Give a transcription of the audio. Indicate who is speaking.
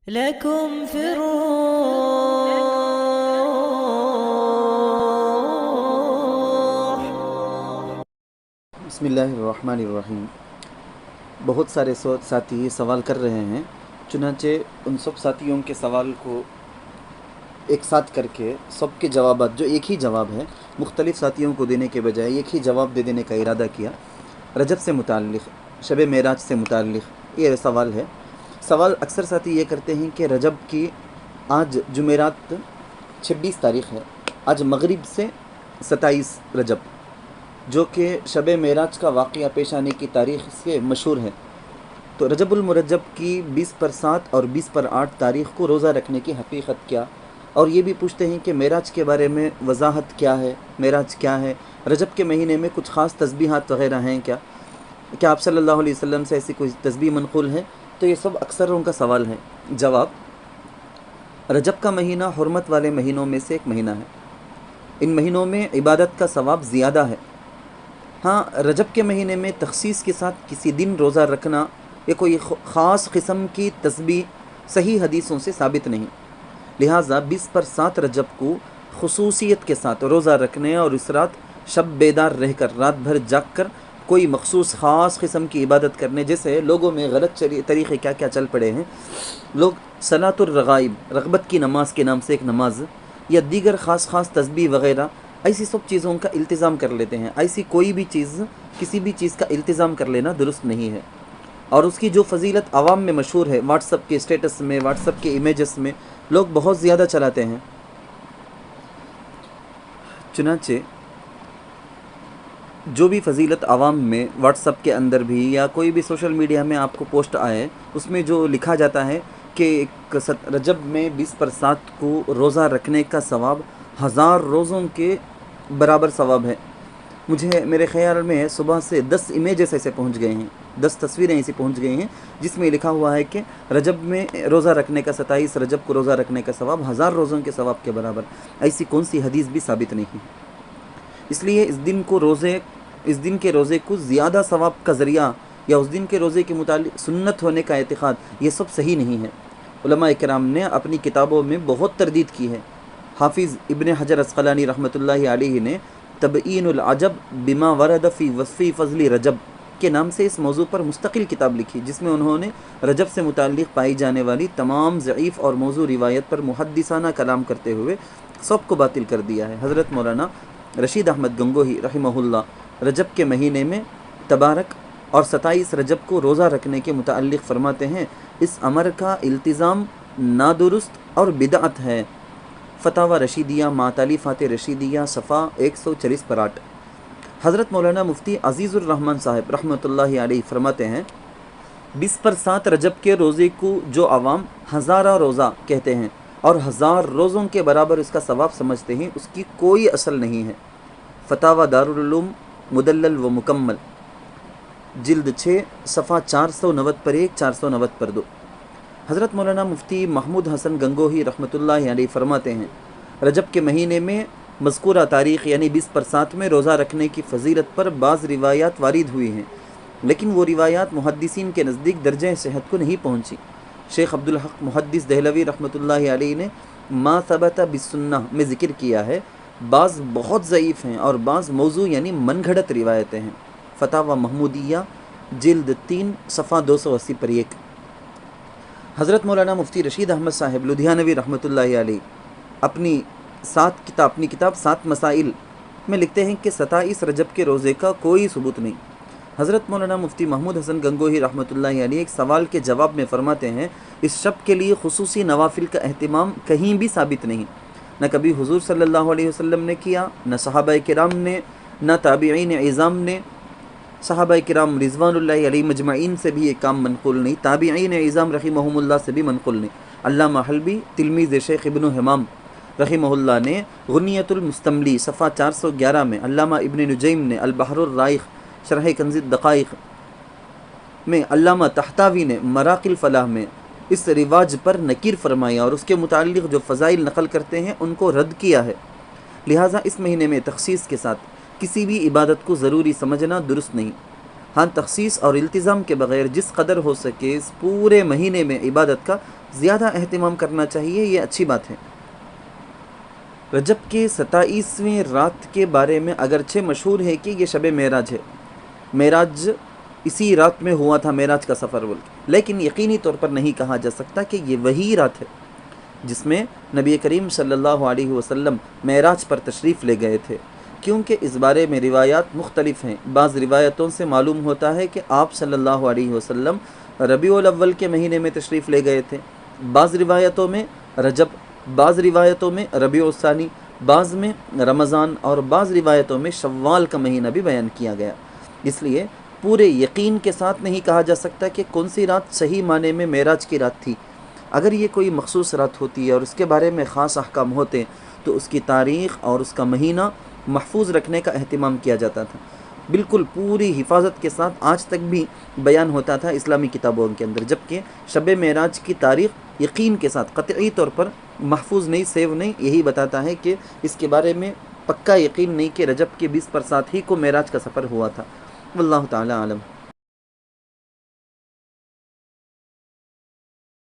Speaker 1: لكم في الروح.
Speaker 2: بسم اللہ الرحمن الرحیم۔ بہت سارے ساتھی سوال کر رہے ہیں، چنانچہ ان سب ساتھیوں کے سوال کو ایک ساتھ کر کے سب کے جوابات، جو ایک ہی جواب ہے، مختلف ساتھیوں کو دینے کے بجائے ایک ہی جواب دے دینے کا ارادہ کیا۔ رجب سے متعلق، شب معراج سے متعلق یہ سوال ہے۔ سوال اکثر ساتھی یہ کرتے ہیں کہ رجب کی آج جمعرات 26 تاریخ ہے، آج مغرب سے 27 رجب، جو کہ شب معراج کا واقعہ پیش آنے کی تاریخ سے مشہور ہے، تو رجب المرجب کی 20 پر 7 اور 20 پر 8 تاریخ کو روزہ رکھنے کی حقیقت کیا، اور یہ بھی پوچھتے ہیں کہ معراج کے بارے میں وضاحت کیا ہے، معراج کیا ہے، رجب کے مہینے میں کچھ خاص تسبیحات وغیرہ ہیں کیا آپ صلی اللہ علیہ وسلم سے ایسی کوئی تسبیح منقول ہے؟ تو یہ سب اکثروں کا سوال ہے۔ جواب: رجب کا مہینہ حرمت والے مہینوں میں سے ایک مہینہ ہے۔ ان مہینوں میں عبادت کا ثواب زیادہ ہے۔ ہاں، رجب کے مہینے میں تخصیص کے ساتھ کسی دن روزہ رکھنا یا کوئی خاص قسم کی تسبیح صحیح حدیثوں سے ثابت نہیں، لہٰذا 20 پر 7 رجب کو خصوصیت کے ساتھ روزہ رکھنے اور اس رات شب بیدار رہ کر رات بھر جاگ کر کوئی مخصوص خاص قسم کی عبادت کرنے، جیسے لوگوں میں غلط طریقے کیا چل پڑے ہیں۔ لوگ صلاۃ الرغائب، رغبت کی نماز کے نام سے ایک نماز، یا دیگر خاص تسبیح وغیرہ، ایسی سب چیزوں کا التزام کر لیتے ہیں۔ ایسی کوئی بھی چیز، کسی بھی چیز کا التزام کر لینا درست نہیں ہے، اور اس کی جو فضیلت عوام میں مشہور ہے، واٹس ایپ کے اسٹیٹس میں، واٹس ایپ کے امیجز میں لوگ بہت زیادہ چلاتے ہیں۔ چنانچہ جو بھی فضیلت عوام میں واٹس ایپ کے اندر بھی یا کوئی بھی سوشل میڈیا میں آپ کو پوسٹ آئے، اس میں جو لکھا جاتا ہے کہ رجب میں 20 پر 7 کو روزہ رکھنے کا ثواب 1000 روزوں کے برابر ثواب ہے۔ میرے خیال میں صبح سے 10 امیجز ایسے پہنچ گئے ہیں، 10 تصویریں ایسی پہنچ گئی ہیں جس میں لکھا ہوا ہے کہ رجب میں روزہ رکھنے کا 27 رجب کو روزہ رکھنے کا ثواب 1000 روزوں کے ثواب کے برابر۔ ایسی کون سی حدیث بھی ثابت نہیں ہے۔ اس لیے اس دن کے روزے کو زیادہ ثواب کا ذریعہ یا اس دن کے روزے کے متعلق سنت ہونے کا اعتقاد، یہ سب صحیح نہیں ہے۔ علماء کرام نے اپنی کتابوں میں بہت تردید کی ہے۔ حافظ ابن حجر عسقلانی رحمۃ اللہ علیہ نے تبیین العجب بما ورد فی وصف فضل رجب کے نام سے اس موضوع پر مستقل کتاب لکھی، جس میں انہوں نے رجب سے متعلق پائی جانے والی تمام ضعیف اور موضوع روایت پر محدثانہ کلام کرتے ہوئے سب کو باطل کر دیا ہے۔ حضرت مولانا رشید احمد گنگوہی رحمہ اللہ رجب کے مہینے میں تبارک اور 27 رجب کو روزہ رکھنے کے متعلق فرماتے ہیں، اس امر کا التزام نادرست اور بدعت ہے۔ فتاوی رشیدیہ، معتلیفات رشیدیہ، صفحہ 140 پر 8۔ حضرت مولانا مفتی عزیز الرحمن صاحب رحمۃ اللہ علیہ فرماتے ہیں، 20 پر 7 رجب کے روزے کو جو عوام ہزارہ روزہ کہتے ہیں اور 1000 روزوں کے برابر اس کا ثواب سمجھتے ہیں، اس کی کوئی اصل نہیں ہے۔ فتاوی دارالعلوم مدلل و مکمل، جلد 6، صفحہ 490 پر 1، 490 پر 2۔ حضرت مولانا مفتی محمود حسن گنگوہی رحمۃ اللہ علیہ فرماتے ہیں، رجب کے مہینے میں مذکورہ تاریخ یعنی 20 پر 7 میں روزہ رکھنے کی فضیلت پر بعض روایات وارد ہوئی ہیں، لیکن وہ روایات محدثین کے نزدیک درجہ صحت کو نہیں پہنچی۔ شیخ عبدالحق محدث دہلوی رحمۃ اللہ علیہ نے ما ثبت بالسنہ میں ذکر کیا ہے، بعض بہت ضعیف ہیں اور بعض موضوع یعنی من گھڑت روایتیں ہیں۔ فتاوی محمودیہ، جلد 3، صفحہ 280 پر 1۔ حضرت مولانا مفتی رشید احمد صاحب لدھیانوی رحمۃ اللہ علیہ اپنی کتاب 7 مسائل میں لکھتے ہیں کہ 27 رجب کے روزے کا کوئی ثبوت نہیں۔ حضرت مولانا مفتی محمود حسن گنگوہی رحمۃ اللہ علیہ ایک سوال کے جواب میں فرماتے ہیں، اس شب کے لیے خصوصی نوافل کا اہتمام کہیں بھی ثابت نہیں، نہ کبھی حضور صلی اللہ علیہ وسلم نے کیا، نہ صحابہ کرام نے، نہ تابعین اعظام نے۔ صحابہ کرام رضوان اللہ علیہ مجمعین سے بھی یہ کام منقول نہیں، تابعین اعظام رحمہم اللہ سے بھی منقول نہیں۔ علامہ حلبی تلمیذ شیخ ابن حمام رحمہ اللہ نے غنیۃ المستملی صفحہ 411 میں، علامہ ابن نجیم نے البحر الرائق شرح کنز الدقائق میں، علامہ طحطاوی نے مراقی الفلاح میں اس رواج پر نکیر فرمایا اور اس کے متعلق جو فضائل نقل کرتے ہیں ان کو رد کیا ہے۔ لہٰذا اس مہینے میں تخصیص کے ساتھ کسی بھی عبادت کو ضروری سمجھنا درست نہیں۔ ہاں تخصیص اور التزام کے بغیر جس قدر ہو سکے اس پورے مہینے میں عبادت کا زیادہ اہتمام کرنا چاہیے، یہ اچھی بات ہے۔ رجب کے 27ویں رات کے بارے میں اگرچہ مشہور ہے کہ یہ شب معراج ہے، معراج اسی رات میں ہوا تھا، معراج کا سفر بول کے، لیکن یقینی طور پر نہیں کہا جا سکتا کہ یہ وہی رات ہے جس میں نبی کریم صلی اللہ علیہ وسلم معراج پر تشریف لے گئے تھے، کیونکہ اس بارے میں روایات مختلف ہیں۔ بعض روایتوں سے معلوم ہوتا ہے کہ آپ صلی اللہ علیہ وسلم ربیع الاول کے مہینے میں تشریف لے گئے تھے، بعض روایتوں میں رجب، بعض روایتوں میں ربیع الثانی، بعض میں رمضان، اور بعض روایتوں میں شوال کا مہینہ بھی بیان کیا گیا۔ اس لیے پورے یقین کے ساتھ نہیں کہا جا سکتا کہ کون سی رات صحیح معنی میں معراج کی رات تھی۔ اگر یہ کوئی مخصوص رات ہوتی ہے اور اس کے بارے میں خاص احکام ہوتے تو اس کی تاریخ اور اس کا مہینہ محفوظ رکھنے کا اہتمام کیا جاتا تھا، بالکل پوری حفاظت کے ساتھ آج تک بھی بیان ہوتا تھا اسلامی کتابوں کے اندر، جبکہ شب معراج کی تاریخ یقین کے ساتھ قطعی طور پر محفوظ نہیں، سیو نہیں، یہی بتاتا ہے کہ اس کے بارے میں پکا یقین نہیں کہ رجب کے 20 برسات ہی کو معراج کا سفر ہوا تھا۔ واللہ تعالی عالم۔